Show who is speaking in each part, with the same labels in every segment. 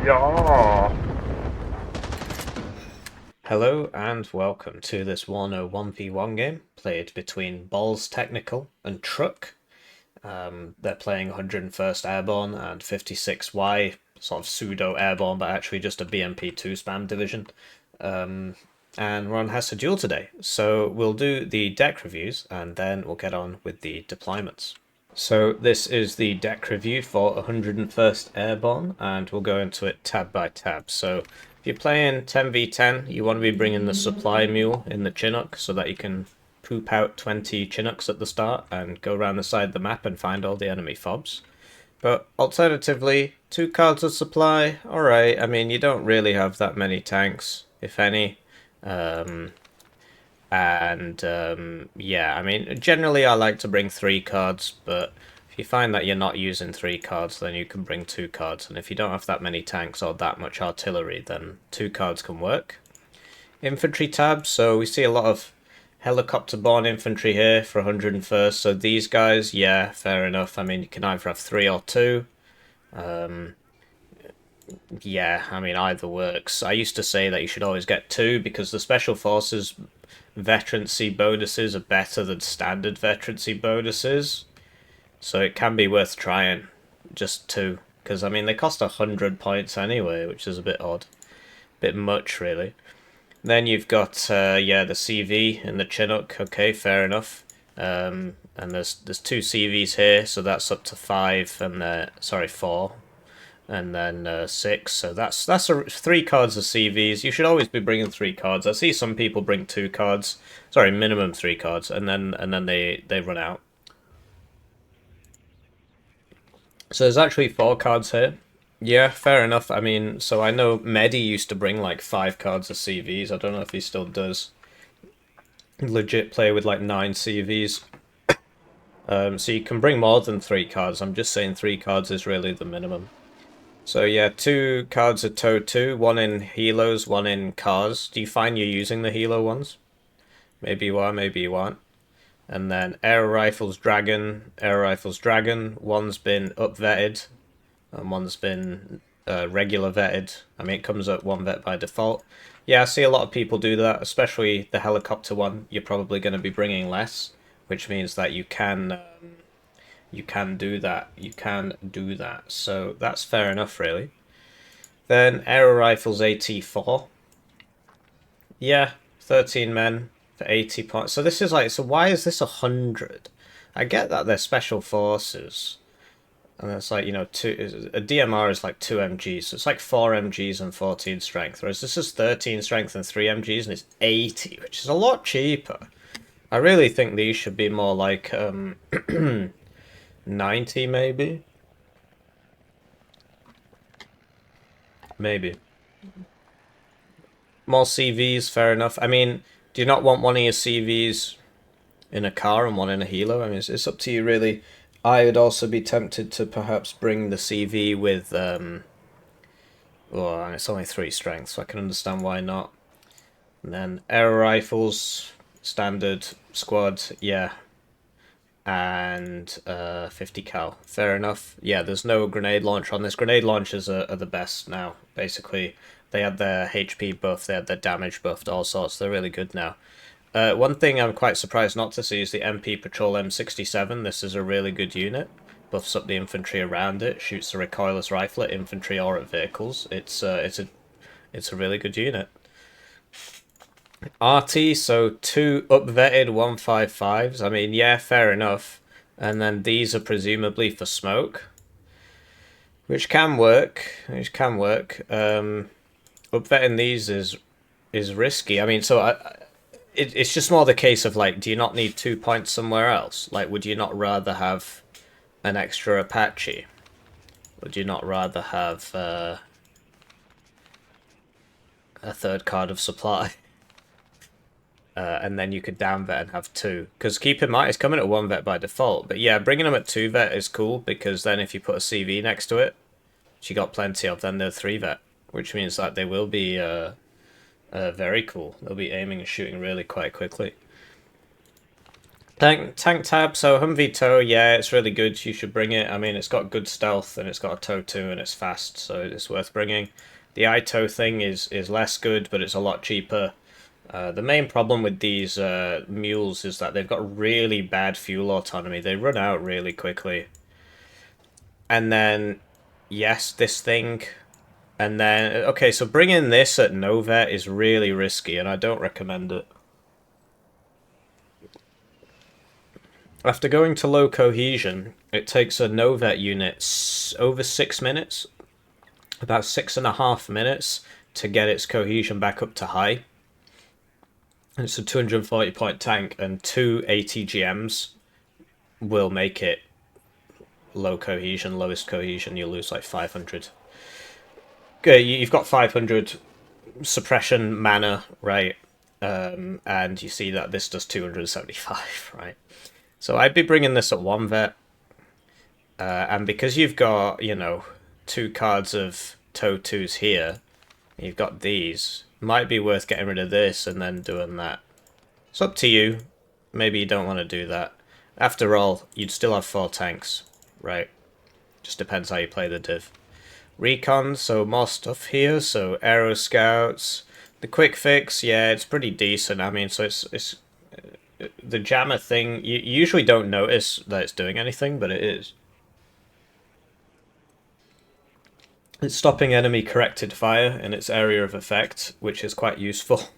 Speaker 1: Yeah.
Speaker 2: Hello and welcome to this Warno 1v1 game played between Ballistechnical and Truck. They're playing 101st Airborne and 56Y, sort of pseudo Airborne, but actually just a BMP2 spam division. And we're on Hesse Duel today, so we'll do the deck reviews and then we'll get on with the deployments. So this is the deck review for 101st Airborne, and we'll go into it tab by tab. So if you're playing 10v10, you want to be bringing the supply mule in the Chinook so that you can poop out 20 Chinooks at the start and go around the side of the map and find all the enemy fobs. But alternatively, 2 cards of supply, alright, I mean, you don't really have that many tanks, if any. Yeah, I mean, generally I like to bring 3 cards, but if you find that you're not using 3 cards, then you can bring 2 cards, and if you don't have that many tanks or that much artillery, then 2 cards can work. Infantry tab, so we see a lot of helicopter-borne infantry here for 101st, so these guys, yeah, fair enough. I mean, you can either have 3 or 2. Yeah, I mean, either works. I used to say that you should always get 2 because the Special Forces veterancy bonuses are better than standard veterancy bonuses. So it can be worth trying. Just 2. Because, I mean, they cost 100 points anyway, which is a bit odd. Bit much, really. Then you've got, yeah, the CV in the Chinook. Okay, fair enough. And there's 2 CVs here, so that's up to 5, and sorry, 4. And then 6, so that's 3 cards of CVs. You should always be bringing 3 cards. I see some people bring 2 cards, sorry, minimum 3 cards, and then they run out. So there's actually 4 cards here. Yeah, fair enough. I mean, so I know Medi used to bring like 5 cards of CVs. I don't know if he still does. Legit play with like 9 CVs. So you can bring more than 3 cards. I'm just saying 3 cards is really the minimum. So yeah, 2 cards of Toad 2, 1 in Helos, 1 in Cars. Do you find you're using the Helo ones? Maybe you are, maybe you aren't. And then Air Rifles Dragon, one's been up-vetted, and one's been regular vetted. I mean, it comes up 1 vet by default. Yeah, I see a lot of people do that, especially the helicopter one. You're probably going to be bringing less, which means that you can do that. You can do that. So that's fair enough, really. Then Aero Rifles AT4. Yeah, 13 men for 80 points. So this is like, so why is this 100? I get that they're special forces. And it's like, you know, a DMR is like 2 MGs. So it's like 4 MGs and 14 strength. Whereas this is 13 strength and 3 MGs and it's 80, which is a lot cheaper. I really think these should be more like 90 maybe. Maybe. More CVs, fair enough. I mean, do you not want one of your CVs in a car and one in a helo? I mean, it's up to you, really. I would also be tempted to perhaps bring the CV with, well, it's only 3 strength, so I can understand why not. And then air rifles, standard squad, yeah. And 50 cal, fair enough. Yeah, there's no grenade launcher on this. Grenade launchers are the best now, basically. They had their HP buff, they had their damage buffed, all sorts. They're really good now. One thing I'm quite surprised not to see is the MP Patrol M67. This is a really good unit. Buffs up the infantry around it, shoots the recoilless rifle at infantry or at vehicles. It's a really good unit. RT, so 2 up-vetted 155s. I mean, yeah, fair enough. And then these are presumably for smoke. Which can work. Up-vetting these is risky. I mean, so it's just more the case of, like, do you not need 2 points somewhere else? Like, would you not rather have an extra Apache? Would you not rather have a 3rd card of supply? And then you could down vet and have 2. Because keep in mind, it's coming at 1 vet by default. But yeah, bringing them at 2 vet is cool, because then if you put a CV next to it, which you got plenty of, then they're 3 vet. Which means that they will be very cool. They'll be aiming and shooting really quite quickly. Tank tab, so Humvee tow, yeah, it's really good. You should bring it. I mean, it's got good stealth and it's got a tow too, and it's fast, so it's worth bringing. The I-tow thing is less good, but it's a lot cheaper. The main problem with these mules is that they've got really bad fuel autonomy. They run out really quickly. And then, yes, this thing. And then, okay, so bringing this at no vet is really risky, and I don't recommend it. After going to low cohesion, it takes a no vet unit over 6 minutes, about 6.5 minutes, to get its cohesion back up to high. And it's a 240 point tank, and 2 ATGMs will make it low cohesion. Lowest cohesion, you'll lose like 500. Okay, you've got 500 suppression mana, right? And you see that this does 275, right? So I'd be bringing this at 1 vet. And because you've got, you know, 2 cards of tow 2s here, you've got these, might be worth getting rid of this and then doing that. It's up to you. Maybe you don't want to do that. After all, you'd still have 4 tanks, right? Just depends how you play the div. Recon, so more stuff here. So Aero Scouts. The quick fix, yeah, it's pretty decent. I mean, so it's the jammer thing, you usually don't notice that it's doing anything, but it is. It's stopping enemy corrected fire in its area of effect, which is quite useful.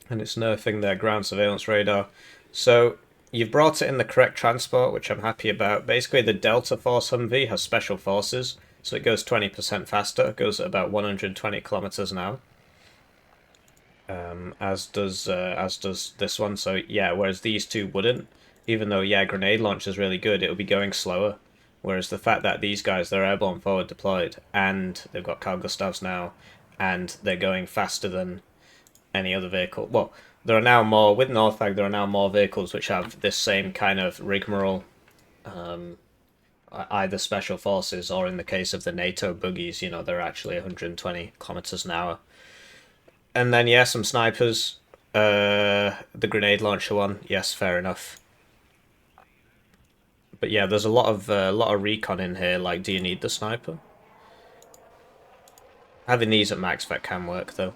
Speaker 2: And it's nerfing their ground surveillance radar. So you've brought it in the correct transport, which I'm happy about. Basically, the Delta Force Humvee has special forces, so it goes 20% faster. It goes at about 120 kilometers an hour. As does this one. So yeah, whereas these two wouldn't. Even though, yeah, grenade launch is really good, it will be going slower. Whereas the fact that these guys, they're airborne forward deployed, and they've got Carl Gustavs now, and they're going faster than any other vehicle. Well, there are now more, with Northag, there are now more vehicles which have this same kind of rigmarole, either special forces, or in the case of the NATO buggies, you know, they're actually 120 kilometers an hour. And then, yeah, some snipers. The grenade launcher one, yes, fair enough. But yeah, there's a lot of recon in here. Like, do you need the sniper? Having these at max vet can work though,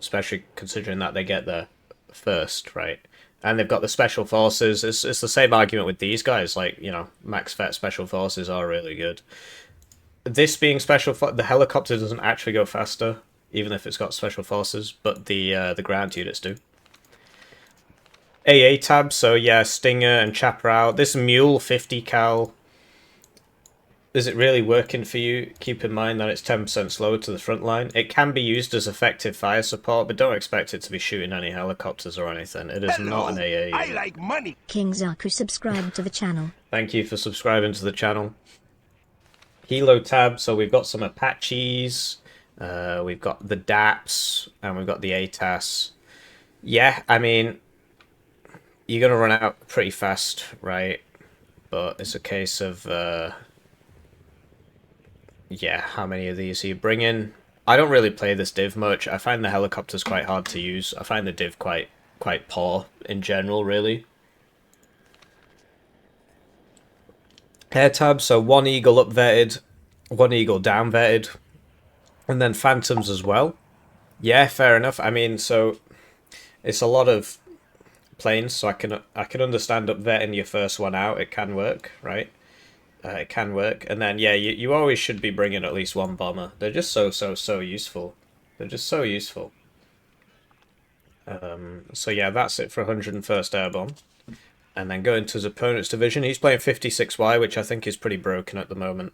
Speaker 2: especially considering that they get there first, right? And they've got the special forces. It's the same argument with these guys. Like, you know, max vet special forces are really good. This being special, the helicopter doesn't actually go faster, even if it's got special forces, but the ground units do. AA tab, so yeah, Stinger and Chaparral. This Mule 50 cal, is it really working for you? Keep in mind that it's 10% slower to the front line. It can be used as effective fire support, but don't expect it to be shooting any helicopters or anything. It is not an AA unit.
Speaker 1: I like money.
Speaker 3: King Zaku subscribed to the channel.
Speaker 2: Thank you for subscribing to the channel. Helo tab, so we've got some Apaches, we've got the DAPS, and we've got the ATAS. Yeah, I mean, you're going to run out pretty fast, right? But it's a case of, yeah, how many of these are you bringing? I don't really play this div much. I find the helicopters quite hard to use. I find the div quite poor in general, really. Air tab, so 1 Eagle up vetted, 1 Eagle down vetted, and then Phantoms as well. Yeah, fair enough. I mean, so it's a lot of planes, so I can understand up vetting your first one out. It can work, right? It can work. And then, yeah, you always should be bringing at least 1 bomber. They're just so useful. They're just so useful. So yeah, that's it for 101st Airborne. And then going to his opponent's division, he's playing 56Y, which I think is pretty broken at the moment.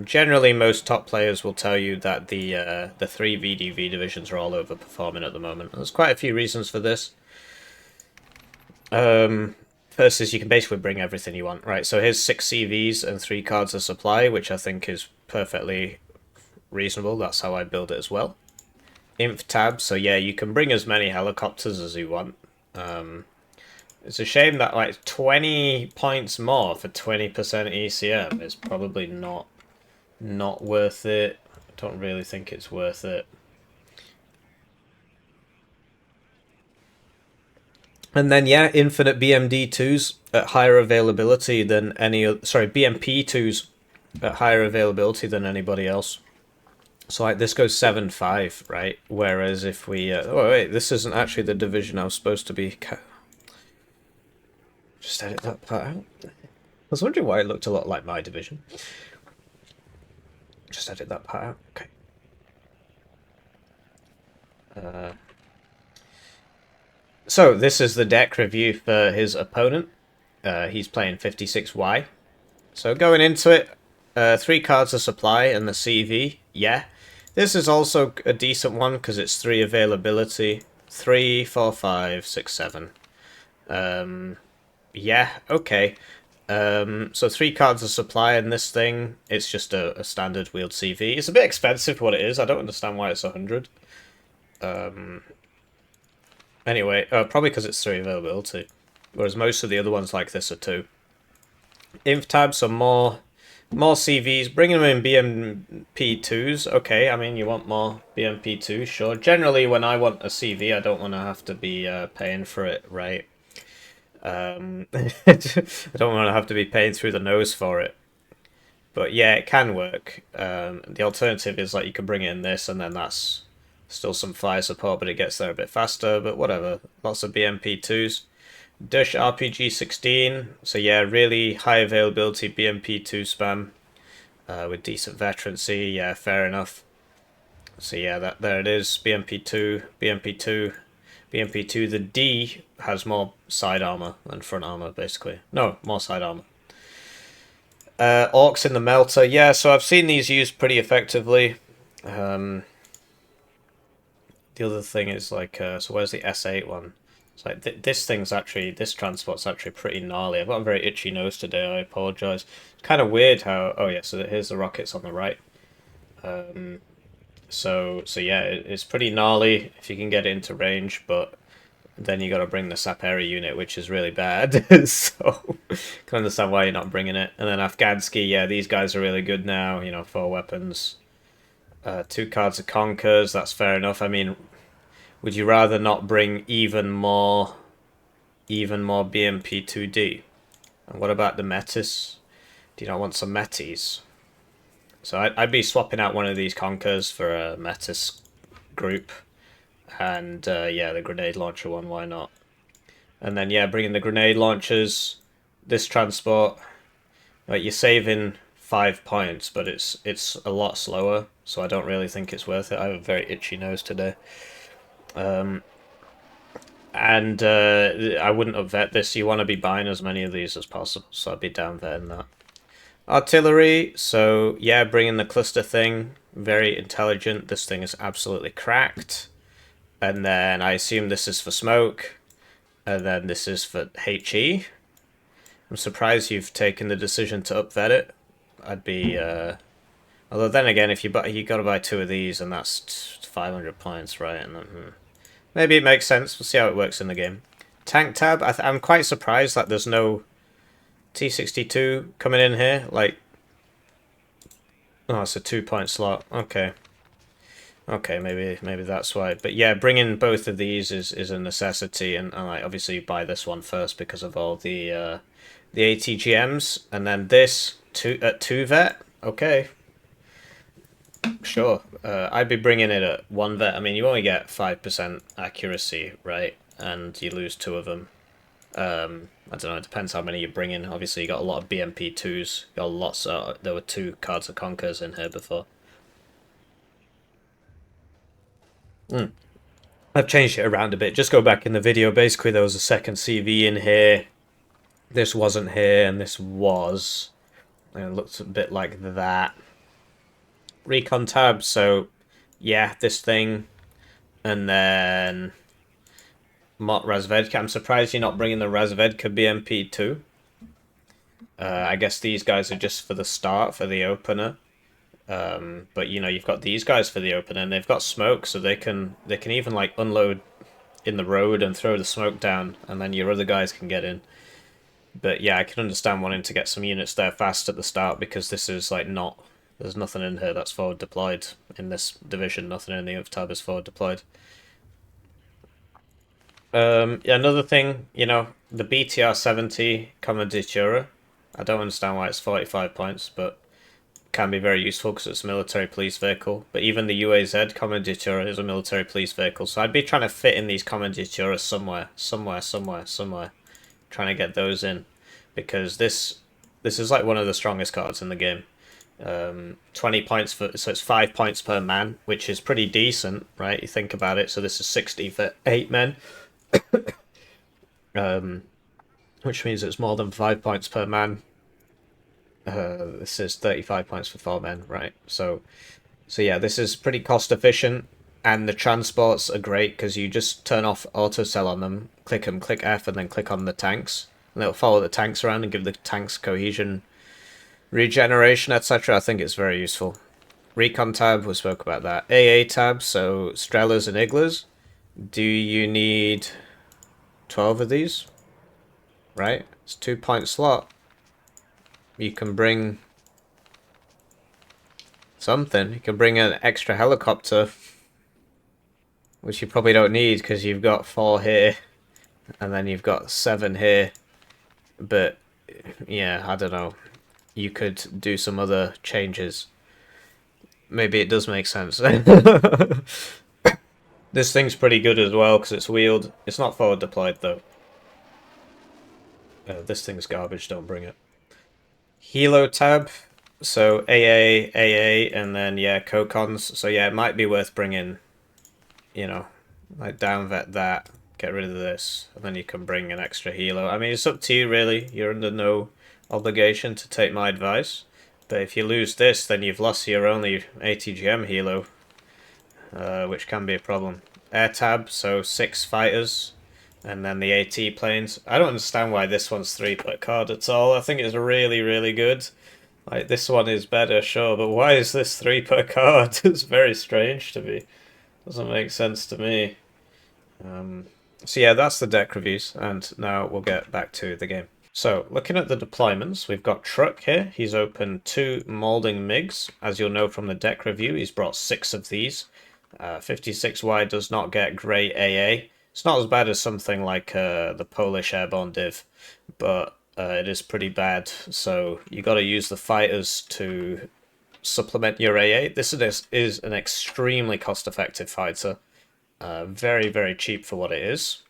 Speaker 2: Generally, most top players will tell you that the 3 VDV divisions are all overperforming at the moment. There's quite a few reasons for this. First is you can basically bring everything you want, right? So here's 6 CVs and 3 cards of supply, which I think is perfectly reasonable. That's how I build it as well. Inf tab, so yeah, you can bring as many helicopters as you want. It's a shame that like 20 points more for 20% ECM is probably not worth it. I don't really think it's worth it. And then yeah, infinite BMD2s at higher availability than any other, sorry, BMP2s at higher availability than anybody else. So like this goes 7-5, right? Whereas if we oh wait, this isn't actually the division I was supposed to be. Just edit that part out. I was wondering why it looked a lot like my division. Just edit that part out. Okay. So this is the deck review for his opponent. He's playing 56Y. So going into it, 3 cards of supply and the CV. Yeah. This is also a decent one because it's 3 availability. 3, 4, 5, 6, 7. Yeah, okay. So 3 cards of supply in this thing. It's just a standard wheeled CV. It's a bit expensive for what it is. I don't understand why it's 100. Anyway, probably because it's 3 availability. Whereas most of the other ones like this are 2. Inf tabs are more CVs. Bringing them in BMP2s. Okay, I mean, you want more BMP2s, sure. Generally, when I want a CV, I don't want to have to be paying for it, right? I don't want to have to be paying through the nose for it. But yeah, it can work. The alternative is like you can bring in this and then that's still some fire support, but it gets there a bit faster, but whatever. Lots of BMP2s. Dish RPG 16. So yeah, really high availability BMP2 spam with decent veterancy. Yeah, fair enough. So yeah, there it is. BMP2, BMP2, BMP2. The D has more side armor than front armor, basically. No, more side armor. Orcs in the Melter. Yeah, so I've seen these used pretty effectively. The other thing is like, so where's the S8 one? It's like this thing's actually, this transport's actually pretty gnarly. I've got a very itchy nose today. I apologize. It's kind of weird how. Oh yeah, so here's the rockets on the right. So yeah, it's pretty gnarly if you can get it into range, but then you got to bring the Saperi unit, which is really bad. So can understand why you're not bringing it. And then Afghansky, yeah, these guys are really good now. You know, 4 weapons, 2 cards of Conkers. That's fair enough. I mean, would you rather not bring even more BMP2D? And what about the Metis? Do you not want some Metis? So I'd be swapping out one of these Conkers for a Metis group. And yeah, the grenade launcher one, why not? And then yeah, bringing the grenade launchers, this transport, like you're saving 5 points, but it's a lot slower, so I don't really think it's worth it. I have a very itchy nose today. And I wouldn't have vet this. You want to be buying as many of these as possible, so I'd be down vetting that. Artillery, so yeah, bringing the cluster thing, very intelligent. This thing is absolutely cracked. And then I assume this is for smoke. And then this is for HE. I'm surprised you've taken the decision to upvet it. I'd be... although then again, if you gotta buy 2 of these, and that's 500 points, right? And then, maybe it makes sense. We'll see how it works in the game. Tank tab, I'm quite surprised that there's no T62 coming in here. Like, oh, it's a 2-point slot. Okay. Okay, maybe that's why. But yeah, bringing both of these is a necessity, and like obviously you buy this one first because of all the ATGMs, and then this at 2 vet. Okay, sure. I'd be bringing it at 1 vet. I mean, you only get 5% accuracy, right? And you lose 2 of them. I don't know. It depends how many you bring in. Obviously, you got a lot of BMP2s. You got lots. There were 2 cards of Conkers in here before. I've changed it around a bit. Just go back in the video. Basically, there was a second CV in here. This wasn't here, and this was. And it looks a bit like that. Recon tab, so yeah, this thing. And then Mott Razvedka. I'm surprised you're not bringing the Razvedka BMP2. I guess these guys are just for the start, for the opener. But you know, you've got these guys for the opener, and they've got smoke, so they can even like unload in the road and throw the smoke down, and then your other guys can get in. But yeah, I can understand wanting to get some units there fast at the start, because this is like not... There's nothing in here that's forward deployed in this division. Nothing in the tab is forward deployed. Yeah, another thing, you know, the BTR-70 Commanditura. I don't understand why it's 45 points, but can be very useful because it's a military police vehicle. But even the UAZ Commanditura is a military police vehicle, so I'd be trying to fit in these Commandituras somewhere. Trying to get those in, because this is like one of the strongest cards in the game. 20 points for, so it's 5 points per man, which is pretty decent, right? You think about it. So this is 60 for 8 men, which means it's more than 5 points per man. This is 35 points for 4 men, right? So yeah, this is pretty cost efficient, and the transports are great because you just turn off auto sell on them, click F, and then click on the tanks, and it'll follow the tanks around and give the tanks cohesion, regeneration, etc. I think it's very useful. Recon tab, we spoke about that. AA tab, so Strellas and Iglas. Do you need 12 of these? Right? It's 2-point slot. You can bring something. You can bring an extra helicopter, which you probably don't need because you've got 4 here, and then you've got 7 here. But yeah, I don't know. You could do some other changes. Maybe it does make sense. This thing's pretty good as well because it's wheeled. It's not forward deployed though. This thing's garbage, don't bring it. Helo tab. So AA, and then yeah, Cocons. So yeah, it might be worth bringing, you know, like downvet that, get rid of this, and then you can bring an extra helo. I mean, it's up to you really. You're under no obligation to take my advice. But if you lose this, then you've lost your only ATGM helo, which can be a problem. Air tab, so 6 fighters, and then the AT planes. I don't understand why this one's 3 per card at all. I think it's really, really good. Like, this one is better, sure, but why is this 3 per card? It's very strange to me. Doesn't make sense to me. So yeah, that's the deck reviews, and now we'll get back to the game. So, looking at the deployments, we've got Truck here. He's opened 2 Moulding MiGs. As you'll know from the deck review, he's brought 6 of these. 56Y does not get great AA. It's not as bad as something like the Polish Airborne div, but it is pretty bad. So you got to use the fighters to supplement your AA. This is an extremely cost-effective fighter. Very, very cheap for what it is.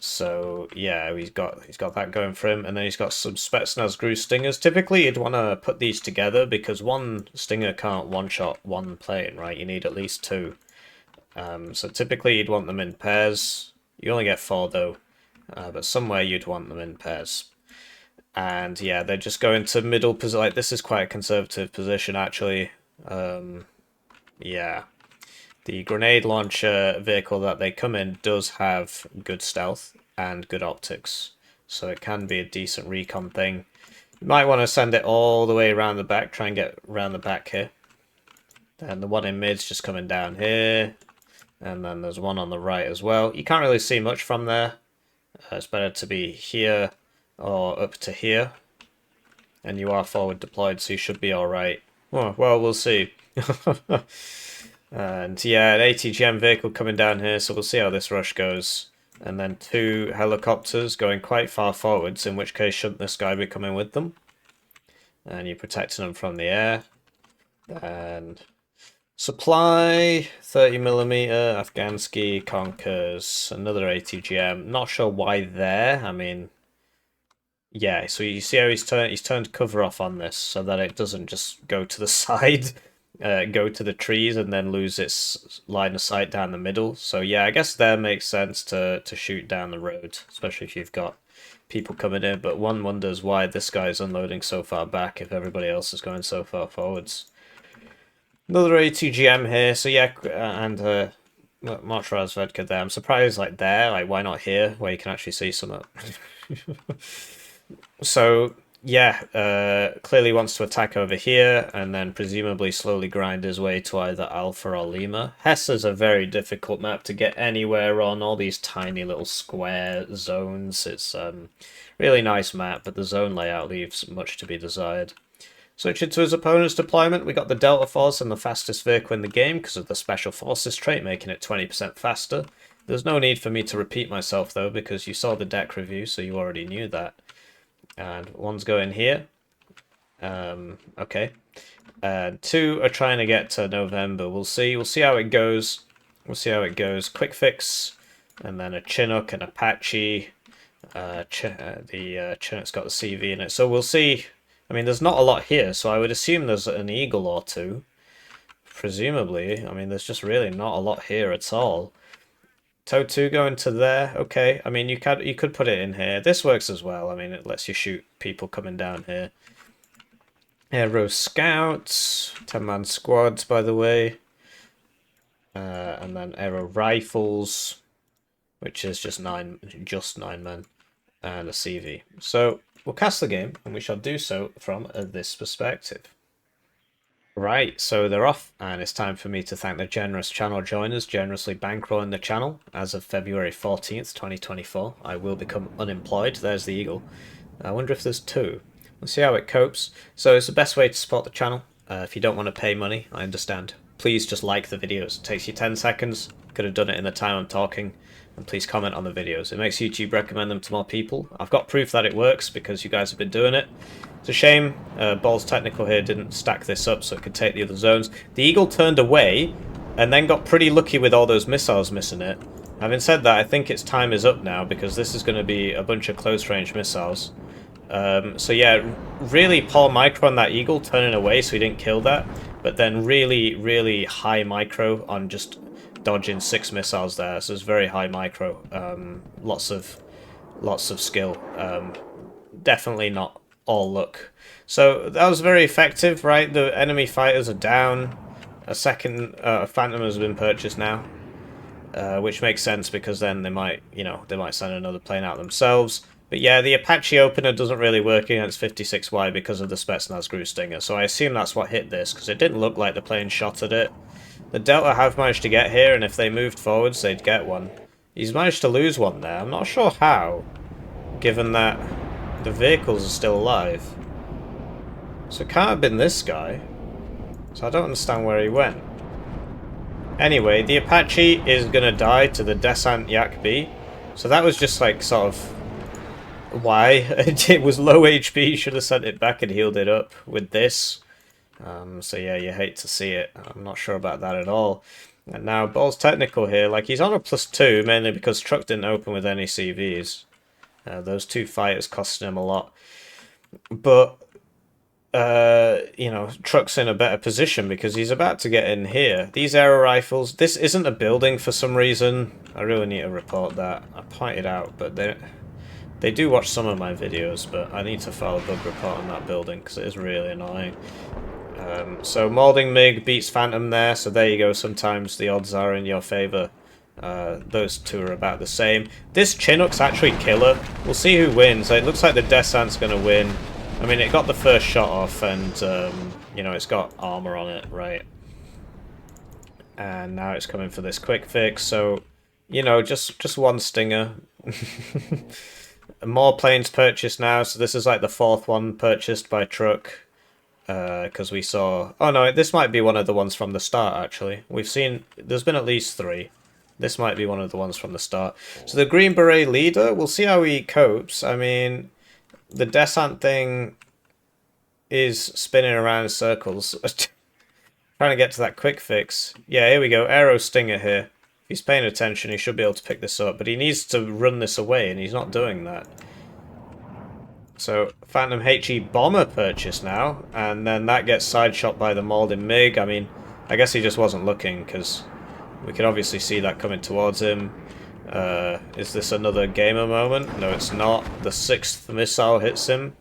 Speaker 2: So yeah, he's got that going for him, and then he's got some Spetsnaz Gru Stingers. Typically, you'd want to put these together because one Stinger can't one-shot one plane, right? You need at least 2. So typically, you'd want them in pairs. You only get 4 though, but somewhere you'd want them in pairs. And yeah, they just go into middle position. Like, this is quite a conservative position actually. Yeah. The grenade launcher vehicle that they come in does have good stealth and good optics, so it can be a decent recon thing. You might want to send it all the way around the back, try and get around the back here. Then the one in mid's just coming down here, and then there's one on the right as well. You can't really see much from there. It's better to be here or up to here, and you are forward deployed, so you should be alright. Oh, well, we'll see. And yeah, an ATGM vehicle coming down here, so we'll see how this rush goes. And then 2 helicopters going quite far forwards, in which case shouldn't this guy be coming with them? And you're protecting them from the air. And supply, 30mm, Afghansky, Conkers, another ATGM. Not sure why there, I mean... Yeah, so you see how he's turned cover off on this, so that it doesn't just go to the side. Go to the trees and then lose its line of sight down the middle. So yeah, I guess there makes sense to shoot down the road, especially if you've got people coming in. But one wonders why this guy's unloading so far back if everybody else is going so far forwards. Another ATGM here. So yeah, and Martraz Vedka there. I'm surprised, like there, like why not here, where you can actually see some of it. So yeah, clearly wants to attack over here and then presumably slowly grind his way to either Alpha or Lima. Hesse is a very difficult map to get anywhere on, all these tiny little square zones. It's really nice map, but the zone layout leaves much to be desired. Switching to his opponent's deployment, we got the Delta Force and the fastest vehicle in the game because of the Special Forces trait, making it 20% faster. There's no need for me to repeat myself, though, because you saw the deck review, so you already knew that. And one's going here. Okay. Two are trying to get to November. We'll see. We'll see how it goes. We'll see how it goes. Quick fix, and then a Chinook and Apache. The Chinook's got the CV in it, so we'll see. I mean, there's not a lot here, so I would assume there's an Eagle or two. Presumably. I mean, there's just really not a lot here at all. Toe 2 going to there. Okay. I mean, you could put it in here. This works as well. I mean, it lets you shoot people coming down here. Aero Scouts, 10-man squads, by the way. And then Aero Rifles, which is just nine men, and a CV. So we'll cast the game, and we shall do so from this perspective. Right, so they're off, and it's time for me to thank the generous channel joiners, generously bankrolling the channel. As of February 14th, 2024, I will become unemployed. There's the Eagle. I wonder if there's two. We'll see how it copes. So it's the best way to support the channel. If you don't want to pay money, I understand. Please just like the videos. It takes you 10 seconds. Could have done it in the time I'm talking. And please comment on the videos. It makes YouTube recommend them to more people. I've got proof that it works because you guys have been doing it. It's a shame Ballistechnical here didn't stack this up so it could take the other zones. The Eagle turned away and then got pretty lucky with all those missiles missing it. Having said that, I think its time is up now because this is going to be a bunch of close-range missiles. So yeah, really poor micro on that Eagle turning away so he didn't kill that. But then really, really high micro on just dodging 6 missiles there. So it's very high micro. Lots of skill. Definitely not all luck. So that was very effective, right? The enemy fighters are down. A second Phantom has been purchased now, which makes sense because then they might send another plane out themselves. But yeah, the Apache opener doesn't really work against 56Y because of the Spetsnaz Groove Stinger. So I assume that's what hit this because it didn't look like the plane shot at it. The Delta have managed to get here, and if they moved forwards, they'd get one. He's managed to lose one there. I'm not sure how, given that the vehicles are still alive. So it can't have been this guy. So I don't understand where he went. Anyway, the Apache is going to die to the Descent Yak B. So that was just like sort of why. It was low HP, should have sent it back and healed it up with this. So yeah, you hate to see it. I'm not sure about that at all. And now Ballistechnical here, like he's on a +2, mainly because Truck didn't open with any CVs. Those two fighters costing him a lot. But, Truck's in a better position because he's about to get in here. These aero rifles, this isn't a building for some reason. I really need to report that. I pointed out, but they do watch some of my videos, but I need to file a bug report on that building because it is really annoying. So Maulding MiG beats Phantom there, so there you go. Sometimes the odds are in your favour. Those two are about the same. This Chinook's actually killer. We'll see who wins. It looks like the Descent's going to win. I mean, it got the first shot off, and, it's got armour on it, right? And now it's coming for this quick fix, so, just one Stinger. More planes purchased now, so this is like the 4th one purchased by Truck. Because we saw... Oh no, this might be one of the ones from the start, actually. We've seen... There's been at least 3. This might be one of the ones from the start. So the Green Beret leader, we'll see how he copes. I mean, the Descent thing is spinning around in circles. Trying to get to that quick fix. Yeah, here we go. Aero Stinger here. If he's paying attention, he should be able to pick this up. But he needs to run this away, and he's not doing that. So, Phantom HE Bomber purchased now, and then that gets side-shot by the Maulding MiG. I mean, I guess he just wasn't looking, because we could obviously see that coming towards him. Is this another gamer moment? No, it's not. The 6th missile hits him,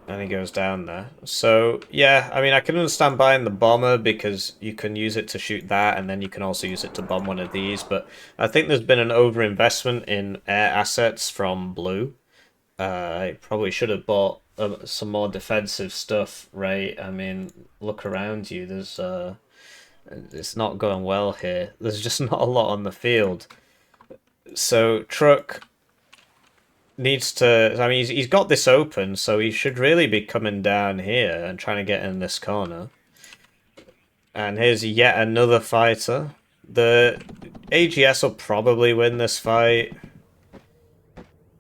Speaker 2: and he goes down there. So, yeah, I mean, I can understand buying the Bomber, because you can use it to shoot that, and then you can also use it to bomb one of these, but I think there's been an overinvestment in air assets from Blue. I probably should have bought some more defensive stuff, right? I mean, look around you. There's it's not going well here. There's just not a lot on the field. So Truck needs to... I mean, he's got this open, so he should really be coming down here and trying to get in this corner. And here's yet another fighter. The AGS will probably win this fight.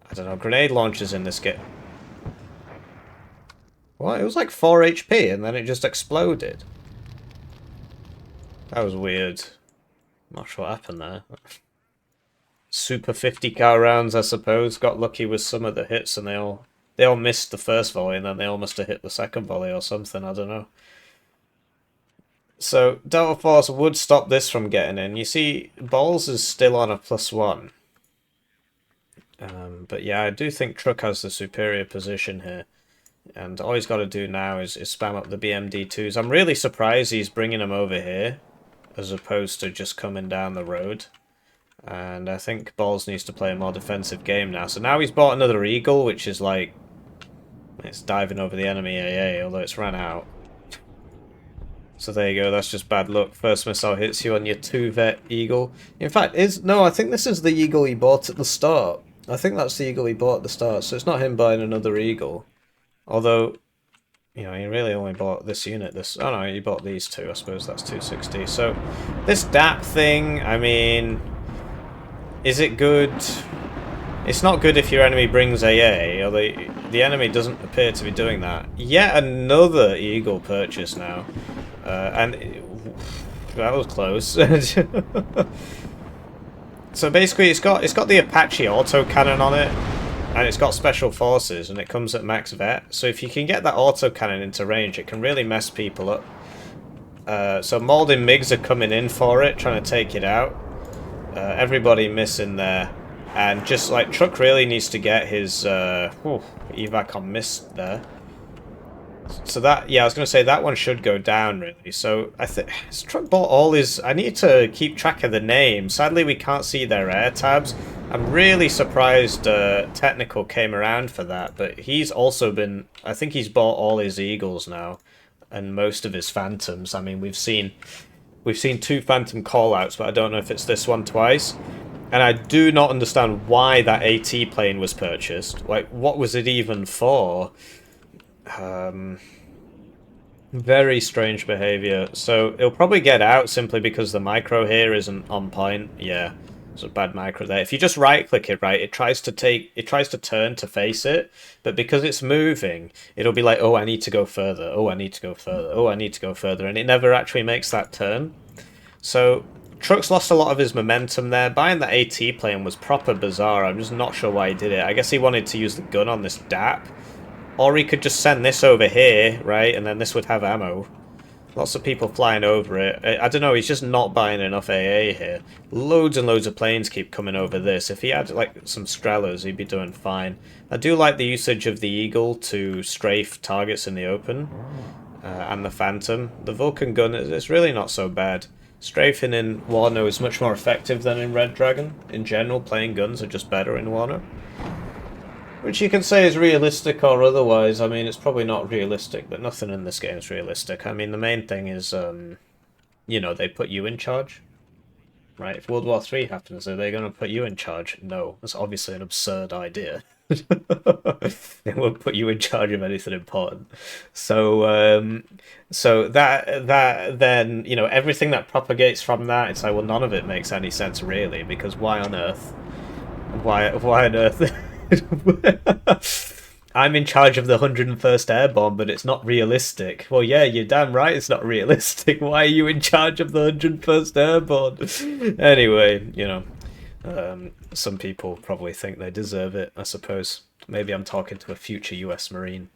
Speaker 2: I don't know, grenade launchers in this game. What? It was like 4 HP and then it just exploded. That was weird. Not sure what happened there. Super 50 cal rounds, I suppose. Got lucky with some of the hits and they all missed the first volley and then they all must have hit the second volley or something, I don't know. So, Delta Force would stop this from getting in. You see, Balls is still on a +1. But yeah, I do think Truck has the superior position here. And all he's got to do now is spam up the BMD2s. I'm really surprised he's bringing them over here, as opposed to just coming down the road. And I think Balls needs to play a more defensive game now. So now he's bought another Eagle, which is like... it's diving over the enemy AA, although it's ran out. So there you go, that's just bad luck. First missile hits you on your 2-vet Eagle. In fact, no, I think this is the Eagle he bought at the start. I think that's the Eagle he bought at the start, so it's not him buying another Eagle. Although, you know, he really only bought this unit. Oh no, he bought these two, I suppose that's 260. So, this DAP thing, I mean... is it good? It's not good if your enemy brings AA, or the enemy doesn't appear to be doing that. Yet another Eagle purchase now. And that was close. So basically it's got the Apache autocannon on it, and it's got special forces, and it comes at max vet. So if you can get that autocannon into range, it can really mess people up. So Mauldin MiGs are coming in for it, trying to take it out. Everybody missing there. And just like Truck really needs to get his evac on missed there. So that, yeah, I was going to say that one should go down really. So I think Truck bought all his... I need to keep track of the names. Sadly, we can't see their air tabs. I'm really surprised Technical came around for that, but he's also been... I think he's bought all his Eagles now, and most of his Phantoms. I mean, we've seen 2 Phantom callouts, but I don't know if it's this one twice. And I do not understand why that AT plane was purchased. Like, what was it even for? Very strange behavior. So it'll probably get out simply because the micro here isn't on point. Yeah, it's a bad micro there. If you just right click it, right, it tries to turn to face it, but because it's moving, it'll be like, oh, I need to go further. Oh, I need to go further. Oh, I need to go further, and it never actually makes that turn. So Truck's lost a lot of his momentum there. Buying the AT plane was proper bizarre. I'm just not sure why he did it. I guess he wanted to use the gun on this DAP. Or he could just send this over here, right, and then this would have ammo. Lots of people flying over it. I don't know, he's just not buying enough AA here. Loads and loads of planes keep coming over this. If he had, like, some Strellas, he'd be doing fine. I do like the usage of the Eagle to strafe targets in the open. And the Phantom. The Vulcan gun, it's really not so bad. Strafing in Warno is much more effective than in Red Dragon. In general, playing guns are just better in Warno. Which you can say is realistic or otherwise. I mean, it's probably not realistic, but nothing in this game is realistic. I mean, the main thing is, you know, they put you in charge. Right? If World War III happens, are they going to put you in charge? No. That's obviously an absurd idea. They won't put you in charge of anything important. So, so that then, you know, everything that propagates from that, it's like, well, none of it makes any sense, really, because why on earth? Why on earth... I'm in charge of the 101st Airborne, but it's not realistic. Well, yeah, you're damn right it's not realistic. Why are you in charge of the 101st Airborne? Anyway, you know, some people probably think they deserve it, I suppose. Maybe I'm talking to a future US Marine.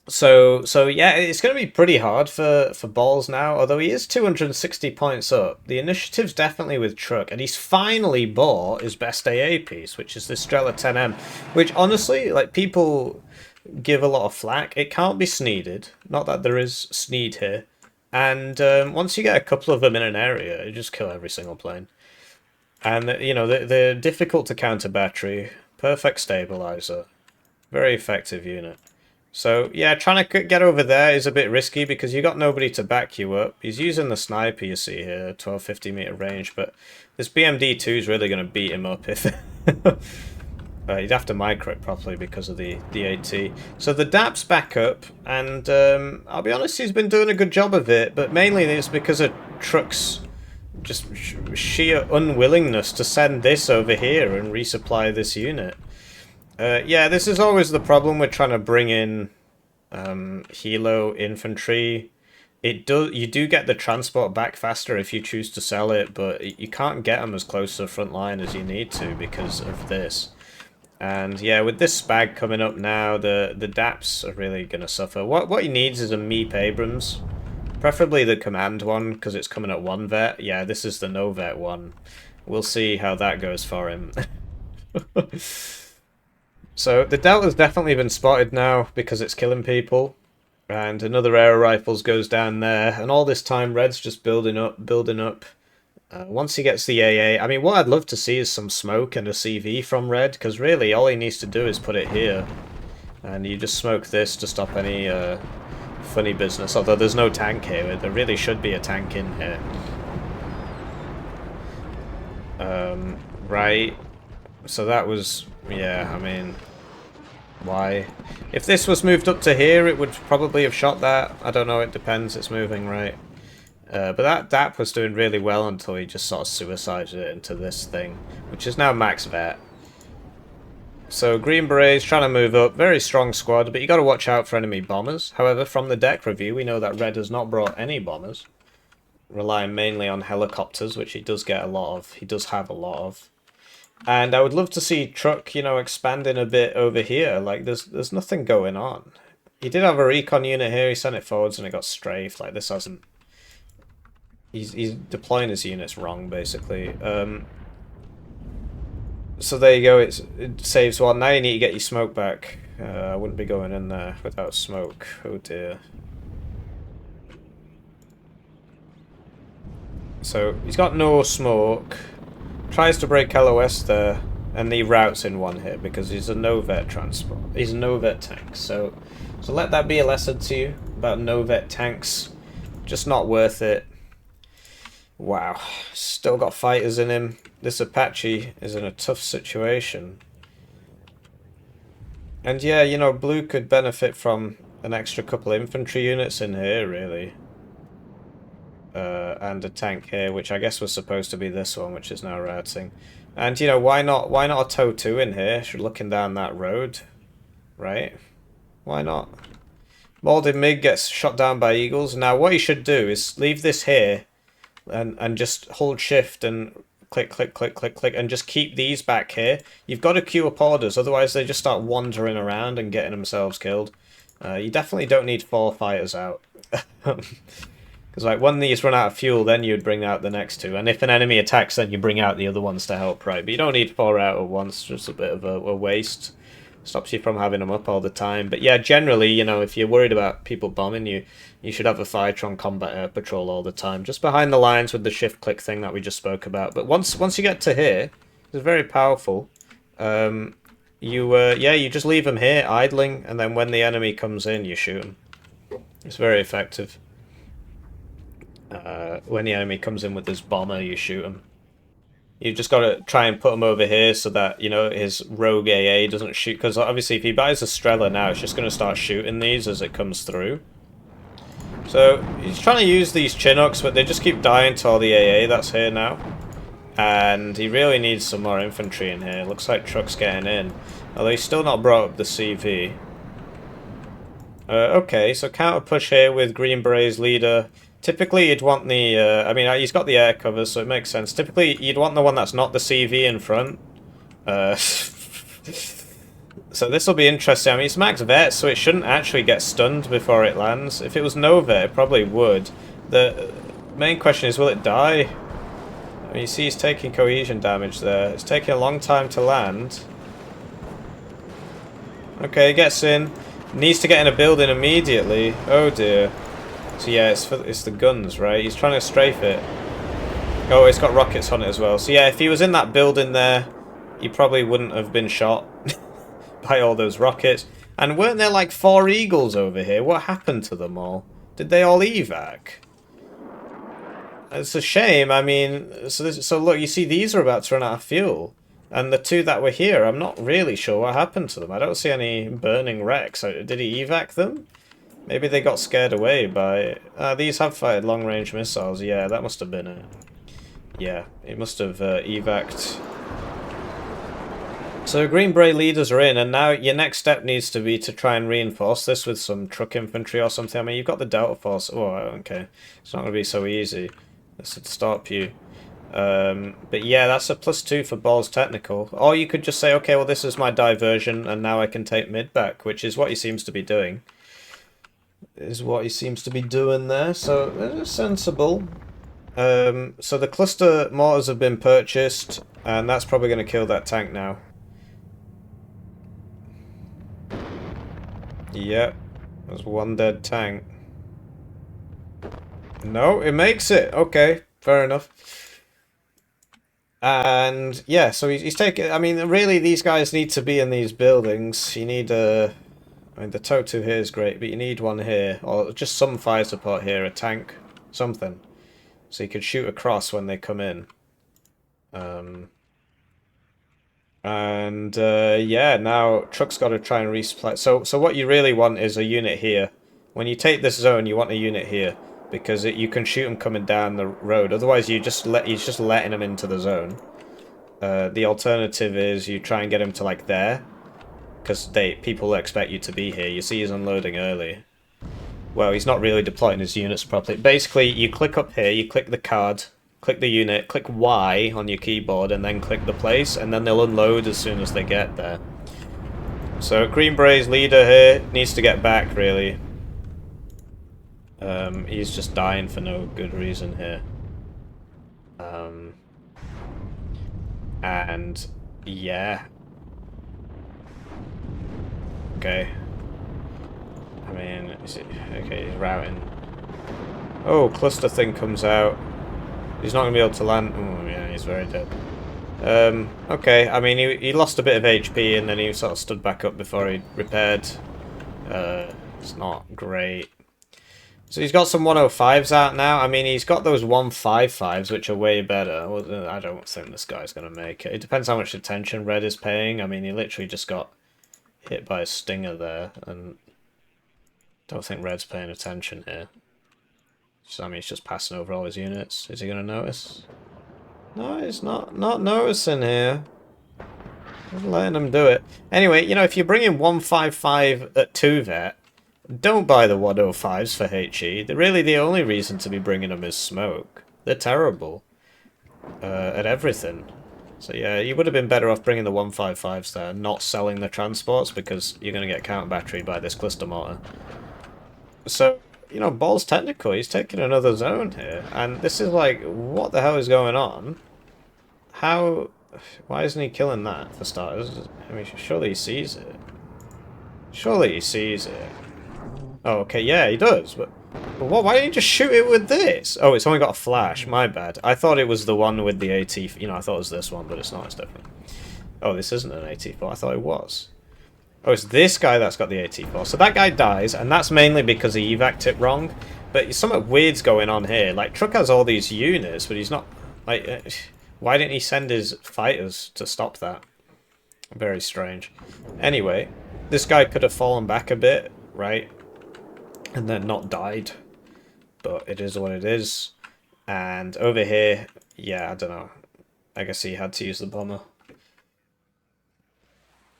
Speaker 2: So yeah, it's going to be pretty hard for Balls now, although he is 260 points up. The initiative's definitely with Truck, and he's finally bought his best AA piece, which is the Strela 10M, which honestly, like, people give a lot of flack. It can't be sneeded, not that there is sneed here, and once you get a couple of them in an area, you just kill every single plane. And, you know, they're difficult to counter battery, perfect stabilizer, very effective unit. So, yeah, trying to get over there is a bit risky because you got nobody to back you up. He's using the sniper, you see here, 1250 meter range, but this BMD2 is really going to beat him up if... You'd have to micro it properly because of the AT. So the DAP's back up, and I'll be honest, he's been doing a good job of it, but mainly it's because of Truck's just sheer unwillingness to send this over here and resupply this unit. Yeah, this is always the problem with trying to bring in Helo infantry. You do get the transport back faster if you choose to sell it, but you can't get them as close to the front line as you need to because of this. And yeah, with this spag coming up now, the DAPs are really going to suffer. What he needs is a Meep Abrams. Preferably the command one, because it's coming at 1 vet. Yeah, this is the no vet one. We'll see how that goes for him. So the Delta's definitely been spotted now because it's killing people. And another air rifles goes down there. And all this time, Red's just building up, building up. Once he gets the AA, I mean, what I'd love to see is some smoke and a CV from Red, because really all he needs to do is put it here. And you just smoke this to stop any funny business, although there's no tank here. There really should be a tank in here. Right. So that was, yeah, I mean, why? If this was moved up to here, it would probably have shot that. I don't know, it depends, it's moving, right? But that DAP was doing really well until he just sort of suicided it into this thing, which is now max vet. So Green Berets trying to move up, very strong squad, but you got to watch out for enemy bombers. However, from the deck review, we know that Red has not brought any bombers, relying mainly on helicopters, which he does get a lot of. He does have a lot of. And I would love to see Truck, you know, expanding a bit over here. Like, there's nothing going on. He did have a recon unit here. He sent it forwards and it got strafed. Like, this hasn't... He's deploying his units wrong, basically. So there you go, it saves one. Now you need to get your smoke back. I wouldn't be going in there without smoke. Oh dear. So he's got no smoke. Tries to break LOS there, and he routes in one hit because he's a no-vet transport. He's a no-vet tank. So let that be a lesson to you about no-vet tanks. Just not worth it. Wow, still got fighters in him. This Apache is in a tough situation. And yeah, you know, Blue could benefit from an extra couple infantry units in here, really. And a tank here, which I guess was supposed to be this one, which is now routing. And, you know, why not a TOW 2 in here, looking down that road? Right? Why not? Molded MiG gets shot down by Eagles. Now, what you should do is leave this here and just hold shift and click, click, click, click, click, and just keep these back here. You've got to queue up orders, otherwise they just start wandering around and getting themselves killed. You definitely don't need 4 fighters out. Because like when these run out of fuel, then you'd bring out the next 2. And if an enemy attacks, then you bring out the other ones to help, right? But you don't need 4 out at once, just a bit of a waste. Stops you from having them up all the time. But yeah, generally, you know, if you're worried about people bombing you, you should have a Phytron combat air patrol all the time, just behind the lines with the shift click thing that we just spoke about. But once you get to here, it's very powerful. You just leave them here idling, and then when the enemy comes in, you shoot them. It's very effective. When the enemy comes in with this bomber, you shoot him. You've just got to try and put him over here so that, you know, his rogue AA doesn't shoot. Because obviously if he buys a Strela now, it's just going to start shooting these as it comes through. So he's trying to use these Chinooks, but they just keep dying to all the AA that's here now. And he really needs some more infantry in here. Looks like Truck's getting in. Although he's still not brought up the CV. Okay, so counter push here with Green Berets leader. Typically, you'd want the, I mean, he's got the air cover, so it makes sense. Typically, you'd want the one that's not the CV in front. So this will be interesting. I mean, it's max vet, so it shouldn't actually get stunned before it lands. If it was no vet, it probably would. The main question is, will it die? I mean, you see he's taking cohesion damage there. It's taking a long time to land. Okay, he gets in. Needs to get in a building immediately. Oh dear. So yeah, it's the guns, right? He's trying to strafe it. Oh, it's got rockets on it as well. So yeah, if he was in that building there, he probably wouldn't have been shot by all those rockets. And weren't there like 4 Eagles over here? What happened to them all? Did they all evac? It's a shame. I mean, so look, you see these are about to run out of fuel. And the two that were here, I'm not really sure what happened to them. I don't see any burning wrecks. Did he evac them? Maybe they got scared away by... these have fired long-range missiles. Yeah, that must have been it. Yeah, it must have evac'd. So Green Beret leaders are in, and now your next step needs to be to try and reinforce this with some truck infantry or something. I mean, you've got the Delta Force. Oh, okay. It's not going to be so easy. This would stop you. But yeah, that's a +2 for Ballistechnical. Or you could just say, okay, well, this is my diversion, and now I can take mid back, which is what he seems to be doing. Is what he seems to be doing there, so it's sensible. So the cluster mortars have been purchased, and that's probably going to kill that tank now. Yep, there's one dead tank. No, it makes it. Okay, fair enough. And yeah, so he's taking... I mean, really, these guys need to be in these buildings. You need a... I mean, the TOW2 here is great, but you need one here, or just some fire support here, a tank, something. So you could shoot across when they come in. Yeah, now truck's got to try and resupply. So what you really want is a unit here. When you take this zone, you want a unit here, because you can shoot them coming down the road. Otherwise, you're just letting them into the zone. The alternative is you try and get them to like there, because people expect you to be here. You see he's unloading early. Well, he's not really deploying his units properly. Basically, you click up here, you click the card, click the unit, click Y on your keyboard, and then click the place, and then they'll unload as soon as they get there. So Green Beret's leader here needs to get back, really. He's just dying for no good reason here. And yeah. Okay. I mean, okay, he's routing. Oh, cluster thing comes out. He's not going to be able to land. Oh, yeah, he's very dead. Okay, I mean, he lost a bit of HP and then he sort of stood back up before he repaired. It's not great. So he's got some 105s out now. I mean, he's got those 155s, which are way better. Well, I don't think this guy's going to make it. It depends how much attention Red is paying. I mean, he literally just got hit by a stinger there, and don't think Red's paying attention here. So, I mean, he's just passing over all his units. Is he going to notice? No, he's not noticing here. Just letting him do it. Anyway, you know, if you bring in 155 at 2 vet, don't buy the 105s for HE. Really, the only reason to be bringing them is smoke. They're terrible at everything. So yeah, you would have been better off bringing the 155s there, not selling the transports, because you're going to get counter-batteried by this cluster mortar. So, you know, Ballistechnical, he's taking another zone here, and this is like, what the hell is going on? Why isn't he killing that, for starters? I mean, surely he sees it. Surely he sees it. Oh, okay, yeah, he does, but what? Why didn't you just shoot it with this? Oh, it's only got a flash, my bad. I thought it was the one with the AT, you know, I thought it was this one, but it's not, it's different. Oh, this isn't an AT4, I thought it was. Oh, it's this guy that's got the AT4. So that guy dies, and that's mainly because he evac'd it wrong. But something weird's going on here. Like, Truck has all these units, but he's not... Like, why didn't he send his fighters to stop that? Very strange. Anyway, this guy could have fallen back a bit, right? And then not died. But it is what it is. And over here, yeah, I don't know. I guess he had to use the bomber.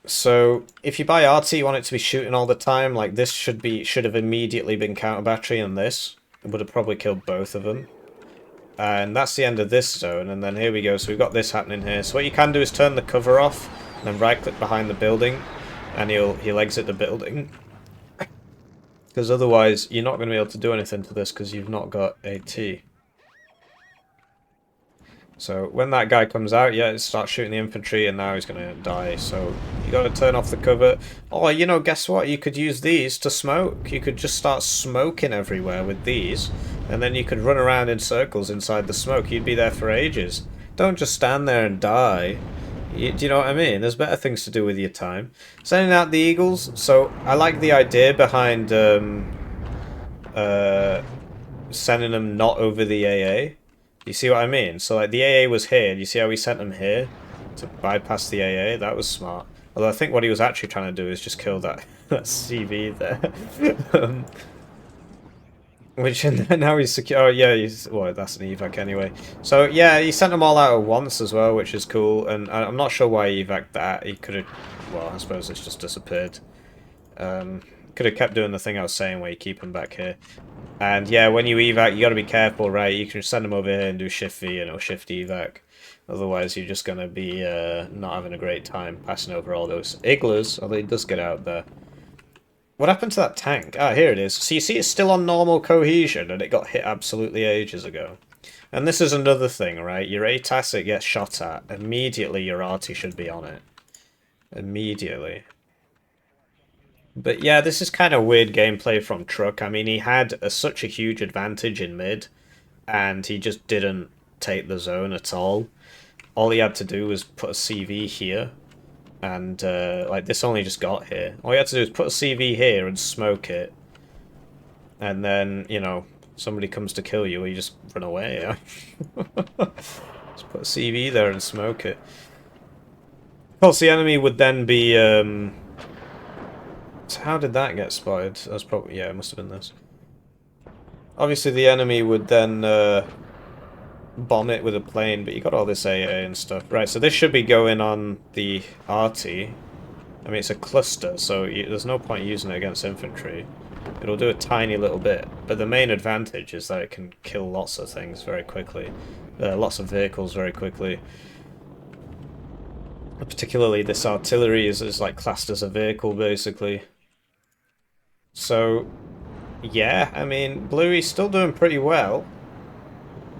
Speaker 2: So, if you buy RT, you want it to be shooting all the time. Like, this should have immediately been counter battery, and this would have probably killed both of them. And that's the end of this zone, and then here we go. So we've got this happening here. So what you can do is turn the cover off, and then right-click behind the building, and he'll exit the building. Because otherwise, you're not going to be able to do anything to this, because you've not got AT. So when that guy comes out, yeah, it starts shooting the infantry, and now he's going to die. So you got to turn off the cover. Oh, you know, guess what? You could use these to smoke. You could just start smoking everywhere with these, and then you could run around in circles inside the smoke. You'd be there for ages. Don't just stand there and die. Do you know what I mean? There's better things to do with your time. Sending out the Eagles. So I like the idea behind sending them not over the AA. You see what I mean? So like the AA was here. You see how we sent them here? to bypass the AA. That was smart. Although I think what he was actually trying to do is just kill that, that CV there. Which, and now he's secure. Oh, yeah, he's. Well, that's an evac anyway. So, yeah, he sent them all out at once as well, which is cool. And I'm not sure why he evac'd that. He could have. Well, I suppose it's just disappeared. Could have kept doing the thing I was saying where you keep them back here. And yeah, when you evac, you got to be careful, right? You can send them over here and do shift V and it'll shift evac. Otherwise, you're just going to be not having a great time passing over all those igglers, although he does get out there. What happened to that tank? Ah, here it is. So you see it's still on normal cohesion, and it got hit absolutely ages ago. And this is another thing, right? Your ATASIC gets shot at, immediately your arty should be on it. Immediately. But yeah, this is kind of weird gameplay from Truck. I mean, he had such a huge advantage in mid, and he just didn't take the zone at all. All he had to do was put a CV here, and like this only just got here. All you had to do is put a CV here and smoke it, and then, you know, somebody comes to kill you, or you just run away. Yeah? Just put a CV there and smoke it. Of course, the enemy would then be... So how did that get spotted? That was probably... Yeah, it must have been this. Obviously, the enemy would then bomb it with a plane, but you got all this AA and stuff. Right, so this should be going on the RT. I mean, it's a cluster, so there's no point using it against infantry. It'll do a tiny little bit, but the main advantage is that it can kill lots of things very quickly. Lots of vehicles very quickly. Particularly this artillery is like classed as a vehicle, basically. So, yeah, I mean, Bluey's still doing pretty well.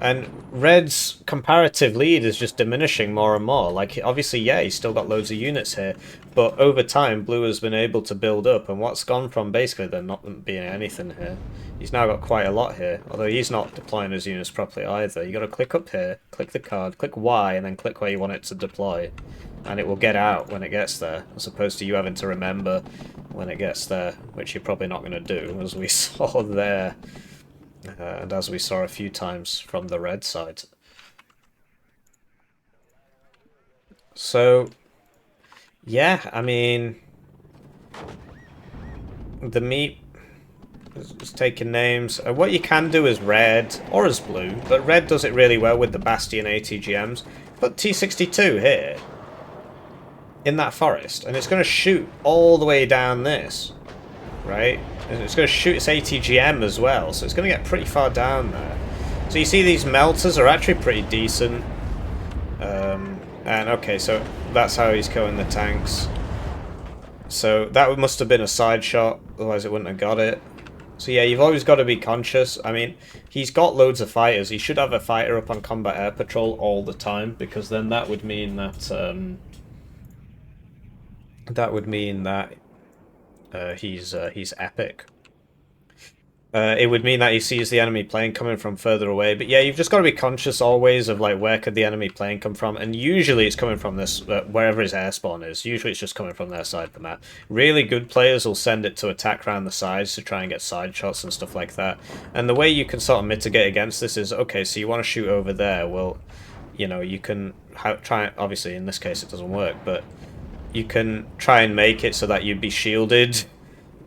Speaker 2: And Red's comparative lead is just diminishing more and more. Like, obviously, yeah, he's still got loads of units here. But over time, Blue has been able to build up. And what's gone from basically there not being anything here, he's now got quite a lot here. Although he's not deploying his units properly either. You got to click up here, click the card, click Y, and then click where you want it to deploy. And it will get out when it gets there, as opposed to you having to remember when it gets there, which you're probably not going to do, as we saw there. And as we saw a few times from the red side. So, yeah, I mean, the meat is taking names. What you can do is red, or as blue, but red does it really well with the Bastion ATGMs. Put T-62 here, in that forest, and it's going to shoot all the way down this, right? And it's going to shoot its ATGM as well, so it's going to get pretty far down there. So you see these melters are actually pretty decent. And okay, so that's how he's killing the tanks. So that must have been a side shot, otherwise it wouldn't have got it. So yeah, you've always got to be conscious. I mean, he's got loads of fighters. He should have a fighter up on combat air patrol all the time, because then that would mean that he's epic. It would mean that he sees the enemy plane coming from further away. But yeah, you've just got to be conscious always of like where could the enemy plane come from, and usually it's coming from this wherever his air spawn is. Usually it's just coming from their side of the map. Really good players will send it to attack around the sides to try and get side shots and stuff like that. And the way you can sort of mitigate against this is, okay, so you want to shoot over there. Well, you know, you can try. Obviously, in this case, it doesn't work, but you can try and make it so that you'd be shielded.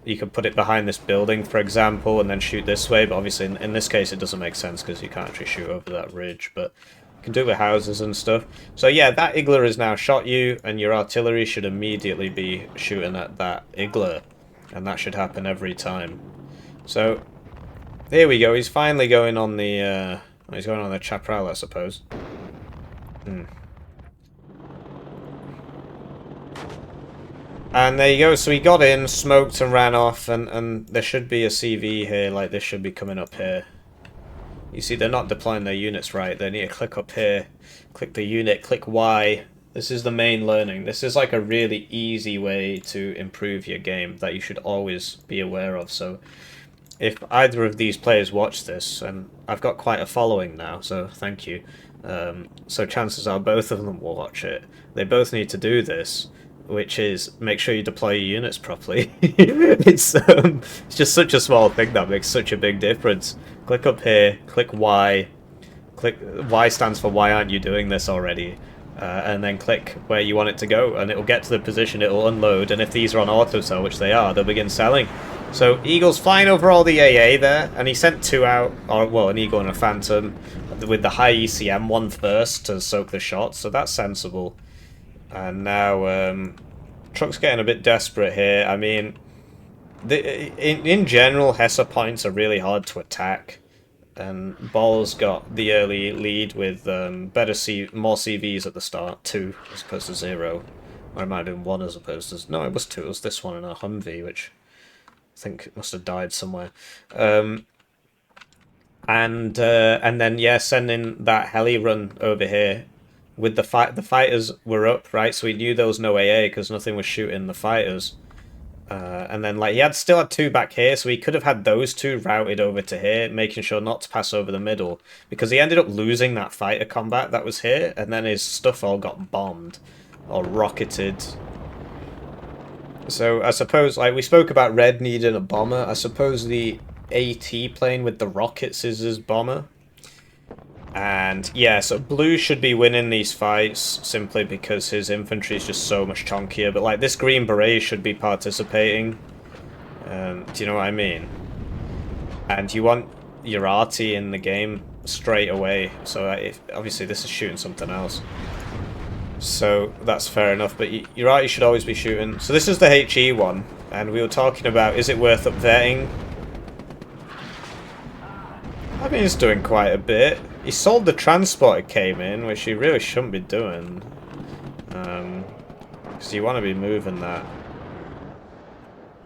Speaker 2: You could put it behind this building, for example, and then shoot this way, but obviously in this case it doesn't make sense because you can't actually shoot over that ridge, but you can do it with houses and stuff. So yeah, that Igler has now shot you, and your artillery should immediately be shooting at that Igler, and that should happen every time. So, here we go, he's finally going on the, he's going on the Chaparral, I suppose. And there you go, so he got in, smoked and ran off, and there should be a CV here, like this should be coming up here. You see, they're not deploying their units right, they need to click up here, click the unit, click Y. This is the main learning. This is like a really easy way to improve your game that you should always be aware of. So if either of these players watch this, and I've got quite a following now, so thank you. So chances are both of them will watch it. They both need to do this, which is make sure you deploy your units properly. It's just such a small thing that makes such a big difference. Click up here, click Y. Click Y stands for why aren't you doing this already? and then click where you want it to go, and it will get to the position, it will unload, and if these are on auto sell, which they are, they'll begin selling. So Eagle's flying over all the AA there, and he sent 2 out, or well, an Eagle and a Phantom, with the high ECM one first to soak the shot, so that's sensible. And now Truck's getting a bit desperate here. I mean, in general, Hesse points are really hard to attack. And Ball's got the early lead with more CVs at the start, 2 as opposed to 0. Or it might have been 1 as opposed to... No, it was 2. It was this one and a Humvee, which I think must have died somewhere. And then, yeah, sending that heli run over here. With the fighters were up, right? So we knew there was no AA because nothing was shooting the fighters. And then, like, he still had 2 back here, so he could have had those 2 routed over to here, making sure not to pass over the middle, because he ended up losing that fighter combat that was here, and then his stuff all got bombed, or rocketed. So, I suppose, like, we spoke about Red needing a bomber. I suppose the AT plane with the rockets is his bomber. And yeah, so Blue should be winning these fights simply because his infantry is just so much chunkier. But like this Green Beret should be participating. Do you know what I mean? And you want your arty in the game straight away. So obviously this is shooting something else. So that's fair enough. But your arty should always be shooting. So this is the HE one. And we were talking about, is it worth updating? I mean, he's doing quite a bit. He sold the transport it came in, which he really shouldn't be doing. Because you want to be moving that.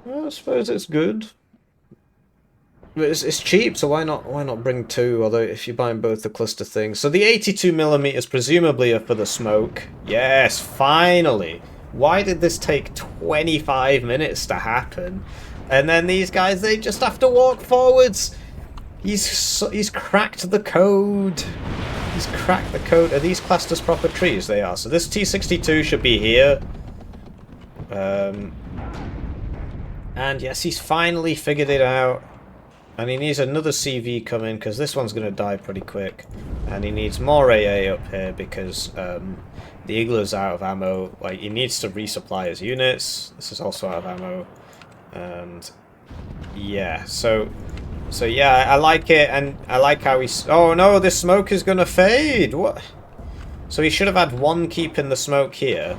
Speaker 2: Well, I suppose it's good. But it's cheap, so why not bring 2? Although if you're buying both the cluster things. So the 82mm presumably are for the smoke. Yes, finally. Why did this take 25 minutes to happen? And then these guys, they just have to walk forwards. He's cracked the code. He's cracked the code. Are these classed as proper trees? They are. So this T-62 should be here. And yes, he's finally figured it out. And he needs another CV coming because this one's going to die pretty quick. And he needs more AA up here because the Eagle's out of ammo. Like, he needs to resupply his units. This is also out of ammo. And yeah, so yeah, I like it, and I like how he's... Oh no, the smoke is gonna fade! What? So he should have had 1 keeping the smoke here.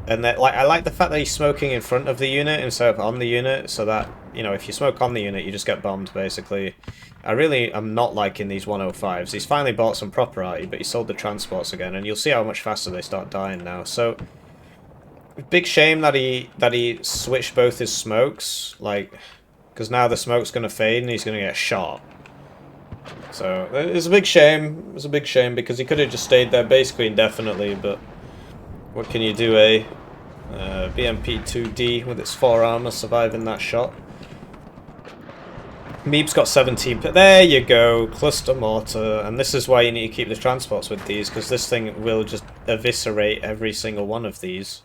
Speaker 2: And that, like, I like the fact that he's smoking in front of the unit instead of on the unit, so that, you know, if you smoke on the unit, you just get bombed, basically. I really am not liking these 105s. He's finally bought some proper arty, but he sold the transports again, and you'll see how much faster they start dying now. So, big shame that he switched both his smokes, like... Because now the smoke's going to fade and he's going to get shot. So, it's a big shame. It's a big shame because he could have just stayed there basically indefinitely, but what can you do, eh? BMP-2D with its 4 armor surviving that shot. Meeb's got 17, but there you go, cluster mortar, and this is why you need to keep the transports with these, because this thing will just eviscerate every single one of these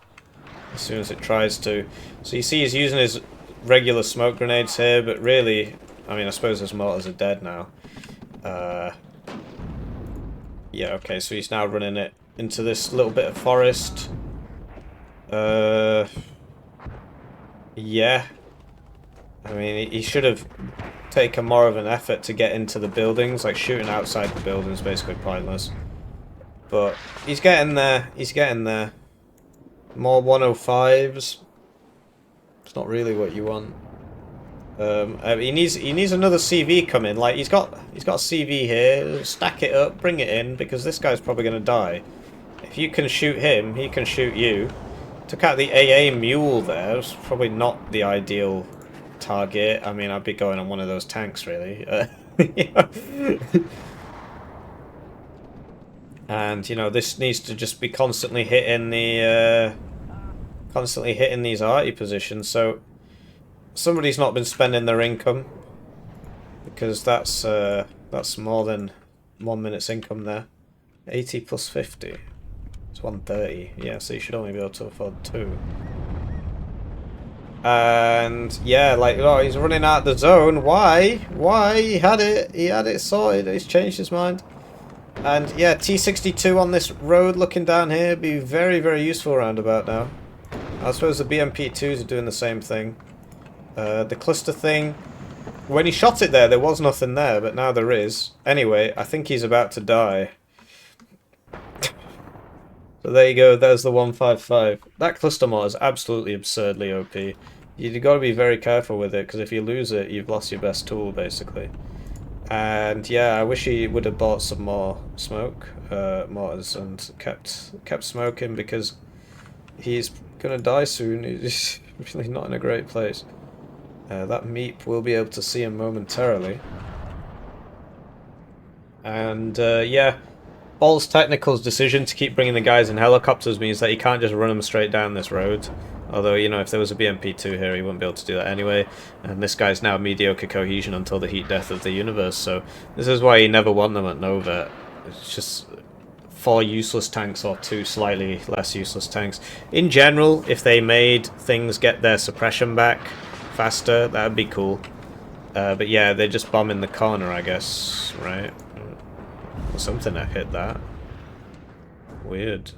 Speaker 2: as soon as it tries to. So you see he's using his regular smoke grenades here, but really, I mean, I suppose his mortars are dead now. Yeah, okay, so he's now running it into this little bit of forest. Yeah. I mean, he should have taken more of an effort to get into the buildings. Like, shooting outside the buildings is basically pointless. But he's getting there. He's getting there. More 105s. It's not really what you want. He needs another CV coming. Like, he's got a CV here. Stack it up, bring it in, because this guy's probably going to die. If you can shoot him, he can shoot you. Took out the AA mule there. It's probably not the ideal target. I mean, I'd be going on one of those tanks, really. And, you know, this needs to just be constantly hitting the... constantly hitting these arty positions, so... Somebody's not been spending their income. Because that's more than 1 minute's income there. 80 plus 50. It's 130. Yeah, so you should only be able to afford 2. And yeah, like, oh, he's running out of the zone. Why? Why? He had it sorted. He's changed his mind. And yeah, T62 on this road looking down here be very, very useful around about now. I suppose the BMP2s are doing the same thing. The cluster thing, when he shot it there was nothing there, but now there is. Anyway, I think he's about to die. So there you go, there's the 155. That cluster mod is absolutely absurdly OP. You've got to be very careful with it, because if you lose it, you've lost your best tool, basically. And yeah, I wish he would have bought some more smoke mortars and kept smoking, because he's gonna die soon. He's really not in a great place. That Meep will be able to see him momentarily. And yeah, Ballistechnical's decision to keep bringing the guys in helicopters means that he can't just run them straight down this road. Although, you know, if there was a BMP2 here, he wouldn't be able to do that anyway. And this guy's now mediocre cohesion until the heat death of the universe, so this is why you never want them at Nova. It's just 4 useless tanks or 2 slightly less useless tanks. In general, if they made things get their suppression back faster, that would be cool. But yeah, they're just bombing the corner, I guess, right? Something I hit that. Weird.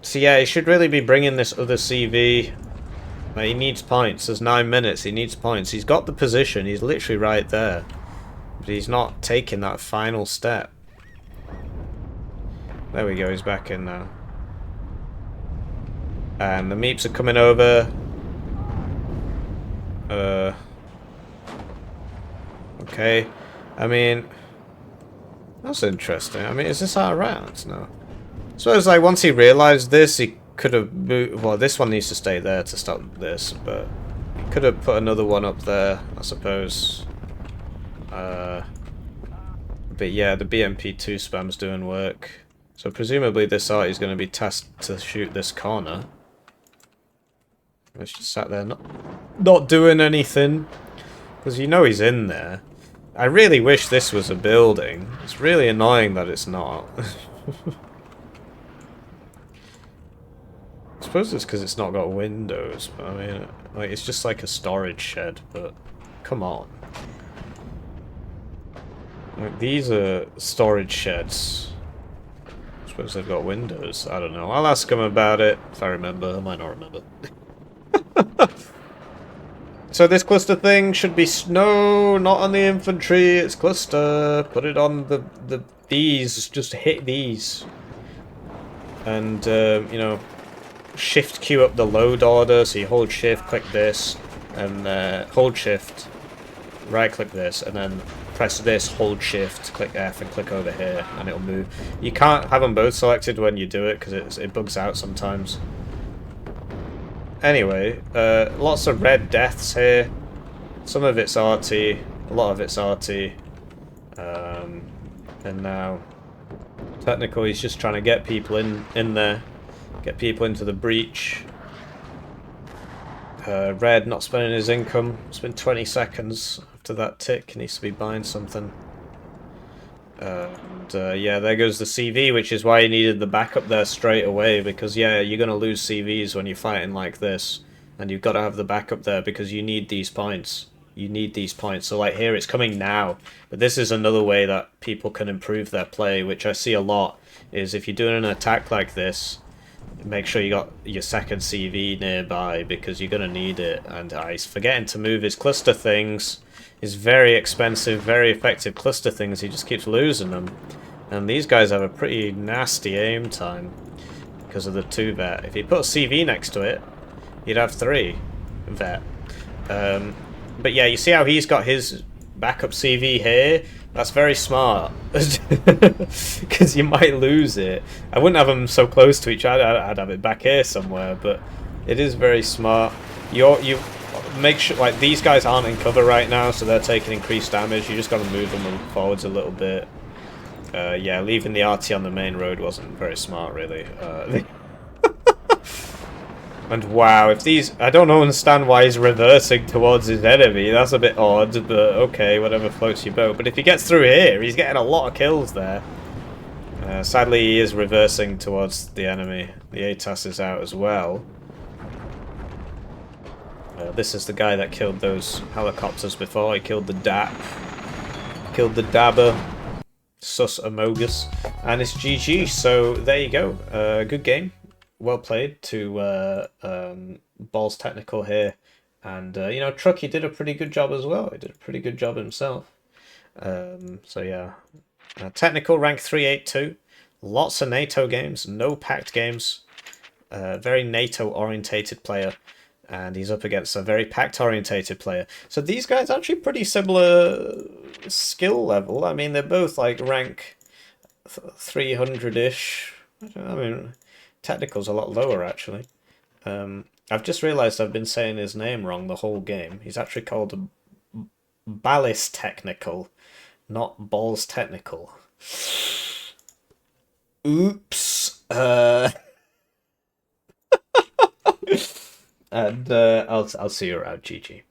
Speaker 2: So yeah, he should really be bringing this other CV. He needs points. There's 9 minutes. He needs points. He's got the position. He's literally right there. But he's not taking that final step. There we go. He's back in now. And the Meeps are coming over. Okay. I mean, that's interesting. I mean, is this our round? No. So it's like once he realised this, he could have moved. Well, this one needs to stay there to stop this, but he could have put another one up there, I suppose. But yeah, the BMP2 spam's doing work. So presumably this arty is going to be tasked to shoot this corner. It's just sat there not doing anything. Because you know he's in there. I really wish this was a building. It's really annoying that it's not. I suppose it's because it's not got windows, but I mean, like, it's just like a storage shed, but come on. Like, these are storage sheds. I suppose they've got windows. I don't know. I'll ask him about it, if I remember. I might not remember. So this cluster thing should be no, not on the infantry, it's cluster. Put it on these, just hit these. And, you know, shift queue up the load order, so you hold shift, click this, and hold shift, right click this, and then press this, hold shift, click F, and click over here, and it'll move. You can't have them both selected when you do it, because it bugs out sometimes. Anyway, lots of red deaths here. Some of it's RT, a lot of it's RT. And now, technically he's just trying to get people in there. Get people into the breach. Red not spending his income. It's been 20 seconds after that tick. He needs to be buying something. Yeah, there goes the CV, which is why you needed the backup there straight away, because yeah, you're going to lose CVs when you're fighting like this, and you've got to have the backup there because you need these points. You need these points. So like here, it's coming now, but this is another way that people can improve their play, which I see a lot, is if you're doing an attack like this, make sure you got your second CV nearby, because you're going to need it. And he's forgetting to move his cluster things. His very expensive, very effective cluster things, he just keeps losing them. And these guys have a pretty nasty aim time because of the 2 vet. If he put a CV next to it, he'd have 3 vet. But yeah, you see how he's got his backup CV here? That's very smart. Because you might lose it. I wouldn't have them so close to each other. I'd have it back here somewhere, but it is very smart. You make sure, like, these guys aren't in cover right now, so they're taking increased damage. You just got to move them forwards a little bit. Yeah, leaving the RT on the main road wasn't very smart, really. And wow, if these... I don't understand why he's reversing towards his enemy. That's a bit odd, but okay, whatever floats your boat. But if he gets through here, he's getting a lot of kills there. Sadly, he is reversing towards the enemy. The ATAS is out as well. This is the guy that killed those helicopters before. He killed the DAP. killed the dabber, sus amogus, and it's GG. So there you go. Good game, well played to Ballistechnical here, and you know, Trucky did a pretty good job as well. He did a pretty good job himself. So yeah, technical rank 382. Lots of NATO games, no packed games. Very NATO orientated player, and he's up against a very packed orientated player. So these guys actually pretty similar skill level. I mean, they're both like rank 300-ish. I mean, technical's a lot lower actually. I've just realised I've been saying his name wrong the whole game. He's actually called Ballistechnical, not Ballstechnical. Oops. And I'll see you around, GG.